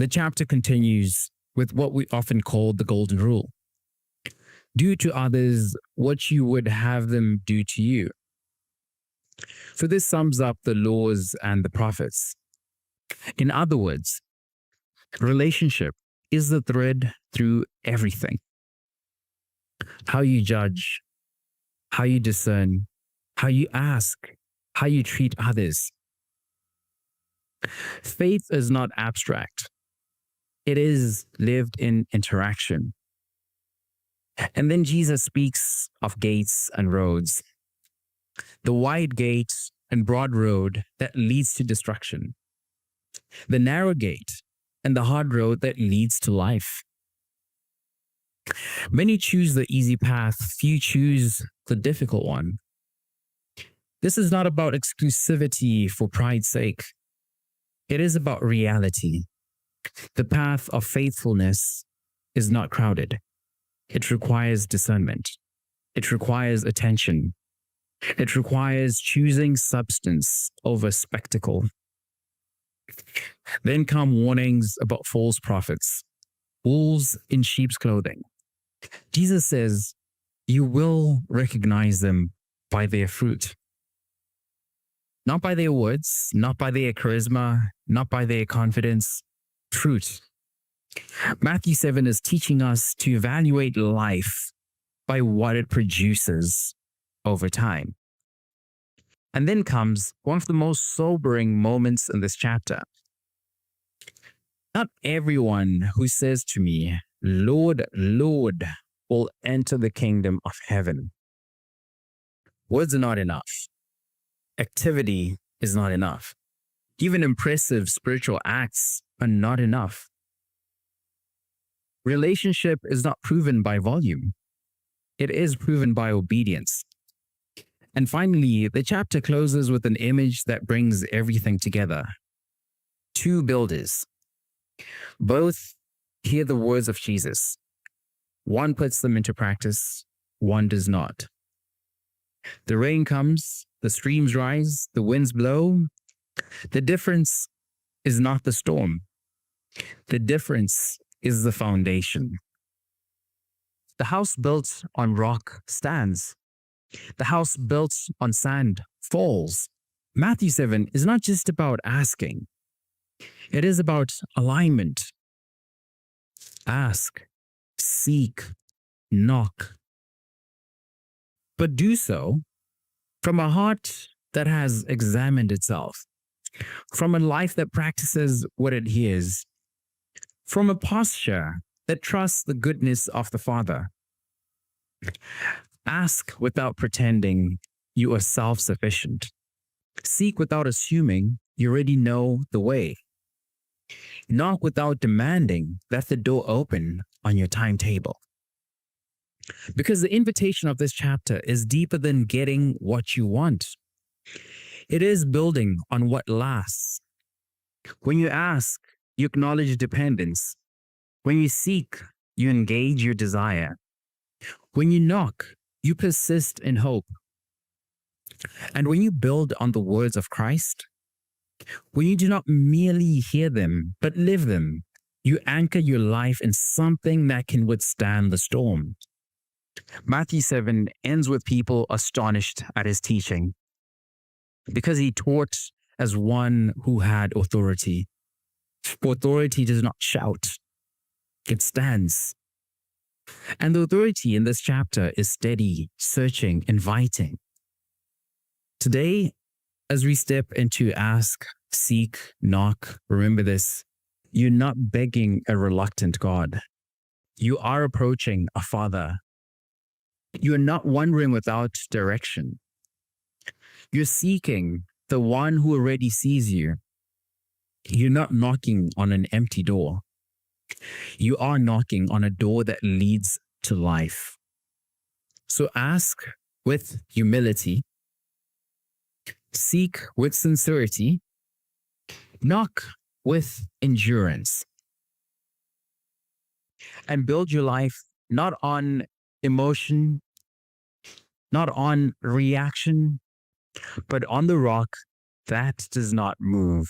The chapter continues with what we often call the golden rule. Do to others what you would have them do to you. So this sums up the laws and the prophets. In other words, relationship is the thread through everything. How you judge, how you discern, how you ask, how you treat others. Faith is not abstract. It is lived in interaction. And then Jesus speaks of gates and roads. The wide gate and broad road that leads to destruction. The narrow gate and the hard road that leads to life. Many choose the easy path, few choose the difficult one. This is not about exclusivity for pride's sake. It is about reality. The path of faithfulness is not crowded. It requires discernment. It requires attention. It requires choosing substance over spectacle. Then come warnings about false prophets, wolves in sheep's clothing. Jesus says, you will recognize them by their fruit. Not by their words, not by their charisma, not by their confidence, fruit. Matthew 7 is teaching us to evaluate life by what it produces over time. And then comes one of the most sobering moments in this chapter. Not everyone who says to me, Lord, Lord, will enter the kingdom of heaven. Words are not enough. Activity is not enough. Even impressive spiritual acts are not enough. Relationship is not proven by volume. It is proven by obedience. And finally, the chapter closes with an image that brings everything together. Two builders. Both hear the words of Jesus. One puts them into practice, one does not. The rain comes, the streams rise, the winds blow. The difference is not the storm. The difference is the foundation. The house built on rock stands. The house built on sand falls. Matthew 7 is not just about asking. It is about alignment. Ask, seek, knock. But do so from a heart that has examined itself, from a life that practices what it hears, from a posture that trusts the goodness of the Father. Ask without pretending you are self-sufficient. Seek without assuming you already know the way. Knock without demanding that the door open on your timetable. Because the invitation of this chapter is deeper than getting what you want. It is building on what lasts. When you ask, you acknowledge dependence. When you seek, you engage your desire. When you knock, you persist in hope. And when you build on the words of Christ, when you do not merely hear them, but live them, you anchor your life in something that can withstand the storm. Matthew 7 ends with people astonished at his teaching because he taught as one who had authority. For authority does not shout, it stands. And the authority in this chapter is steady, searching, inviting. Today, as we step into ask, seek, knock, remember this, you're not begging a reluctant God. You are approaching a Father. You are not wandering without direction. You're seeking the one who already sees you. You're not knocking on an empty door. You are knocking on a door that leads to life. So ask with humility, seek with sincerity, knock with endurance, and build your life not on emotion, not on reaction, but on the rock that does not move.